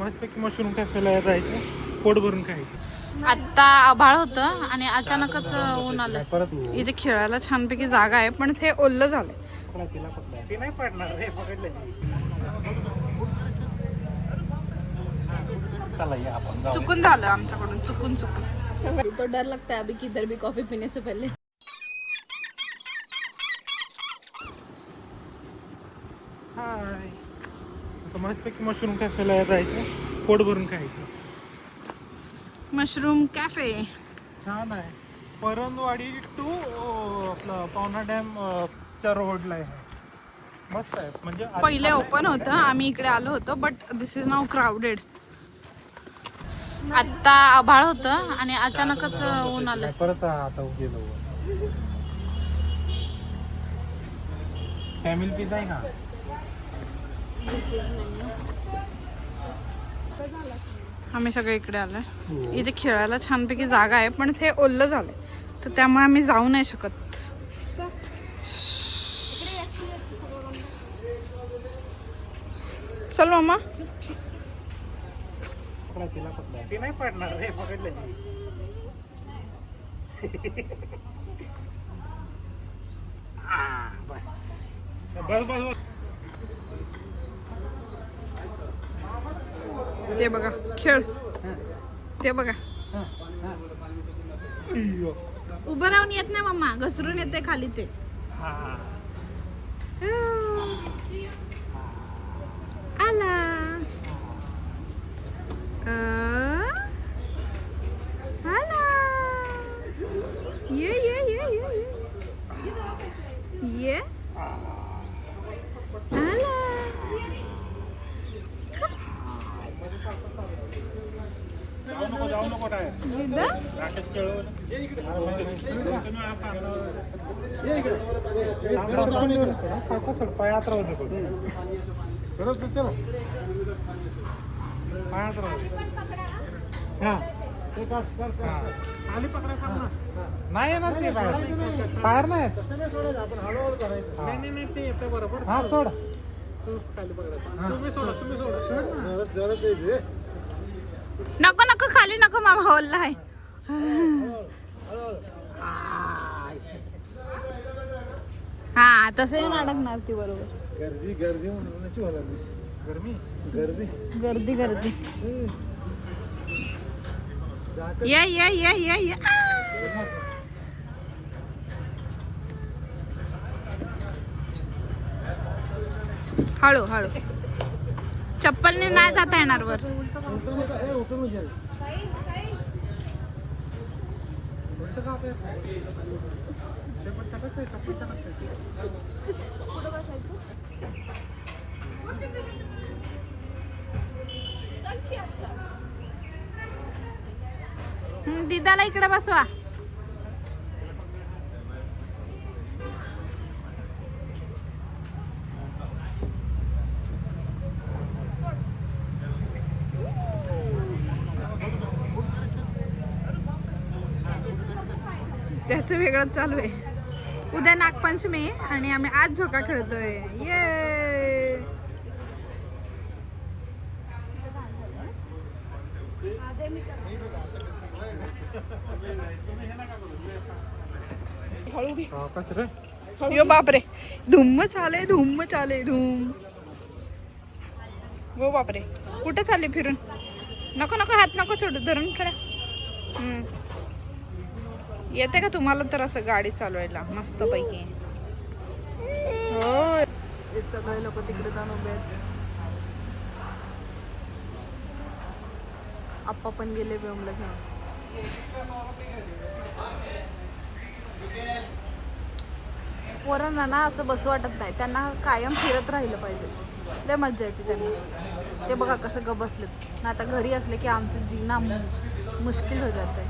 मस्तपैकी मशरूम कॅफेला जायचं, पोट भरून खायचं. आता आभाळ होतं आणि अचानकच ऊन आलं. इथे खेळायला छानपैकी जागा आहे पण ते ओल्लं झालंय. ते नाही पडणार रे, पकडलं. चला या आपण जाऊ. चुकून झालं आमच्याकडून, चुकून. तो डर लगता है अभी किधर भी कॉफी पीने से पहले. हाय, आता मस्तपैकी मशरूम कॅफेला जायचं, पोट भरून खायचं. मशरूम कॅफे छान आहे. परंदवाडी टू आपलं पवना डॅम च्या रोडला आहे. मस्त आहे. म्हणजे पहिले ओपन होतं, आम्ही इकडे आलो होतो but this is now crowded. आता आभाळ होतं आणि अचानकच ऊन आलं. परत आता गेलो. फॅमिली पिझ्झा आहे का? आम्ही सगळे इकडे आलोय. इथे खेळायला छानपैकी जागा आहे पण ते ओल्लं झालंय, तर त्यामुळे आम्ही जाऊ नाही शकत. चल मामा. ते नाही पडणार रे, पकडलं. बस बस बस. ते बघा खेळ, ते बघा. उभं राहून येत नाही मम्मा, घसरून येते खाली ते. आला. आला. ये ये ये ये ये आला. जाऊ नको दिदा पायात राहू नको. पायात राहू. खाली पकडा. नाही येणार ते बाहेर नाही. नाही ते येतं बरोबर. हा सोड. तू खाली पकडा. तुम्ही सोडा, तुम्ही सोडा. नको नको खाली नको, मामा ओल्ला आहे. हा तसं येऊन अडकणार ती बरोबर. गर्दी गर्दी म्हणून गरमी गर्दी गर्दी गर्दी. या या या या या. हळू हळू, चप्पलने नाही जाता येणार वर. दिदाला इकडे बसवा. त्याचं वेगळंच चालू आहे. उद्या नागपंचमी आणि आम्ही आज झोका खेळतोय. ये यो बापरे, धुम्म चाले धुम्म चाले धूम. हो बापरे, कुठे चालले फिरून? नको नको, हात नको सोडू, धरून खेळा. येते का तुम्हाला तर असं गाडी चालवायला मस्त पैकी? हो, सगळे लोक तिकडे जाऊन उभे आहेत. आप्पा पण गेले बेमला घेऊन. पोरांना ना असं बसू वाटत नाही, त्यांना कायम फिरत राहिलं पाहिजे. लय मज्जा येते त्यांना. ते बघा कसं ग बसलेत ना. आता घरी असले की आमचं जीना मुश्किल हो जाते.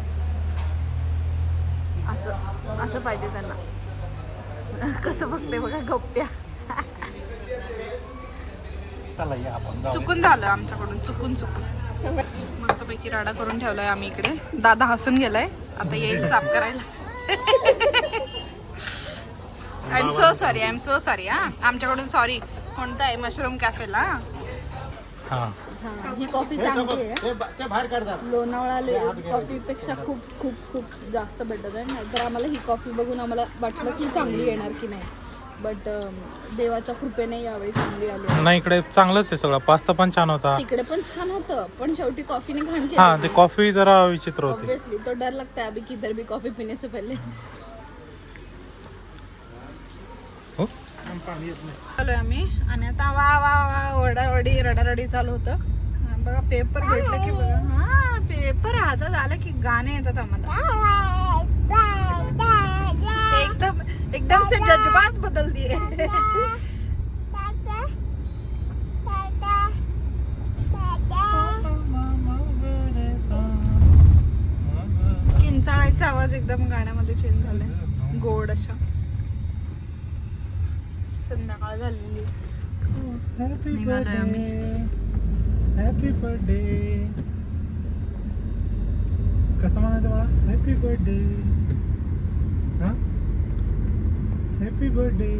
असं असं पाहिजे त्यांना. कसं बघते बघा गप्प्या. चुकून झालं आमच्याकडून, चुकून. मस्तपैकी राडा करून ठेवलाय आम्ही इकडे. दादा हसून गेलाय, आता येईल साफ करायला. I am so sorry. हा, आमच्याकडून सॉरी. कोणता आहे? मशरूम कॅफेला. हा ही कॉफी चांगली आहे. लोणावळा कॉफीपेक्षा खूप खूप खूप जास्त बेटर आहे. नाहीतर आम्हाला ही कॉफी बघून आम्हाला वाटलं की चांगली येणार की नाही, बट देवाच्या कृपेने यावेळी चांगली आली. नाही इकडे चांगलंच आहे सगळं. पास्ता पण छान होता. तिकडे पण छान होतं, पण शेवटी कॉफीने घाण हा केली. ते कॉफी जरा विचित्र होती. ऑब्वियसली तो डर लगता है अभी किधर भी कॉफी पीने से पहले. हो आलोय आम्ही आणि आता वा वा वा ओरडाओरडी रडारडी चालू होतं. हा, बघा पेपर भेटलं की बघा, हा पेपर हातात आलं की गाणे येतात आम्हाला. एकदम एकदम से जज्बात बदल दिए. किंचाळायचा आवाज एकदम गाण्यामध्ये चेंज झालाय, गोड अशा. संध्याकाळ झालेली. हॅपी निघालोय आम्ही. Happy birthday. कसं म्हणायचं मला? Happy birthday. हा हॅपी बर्थडे.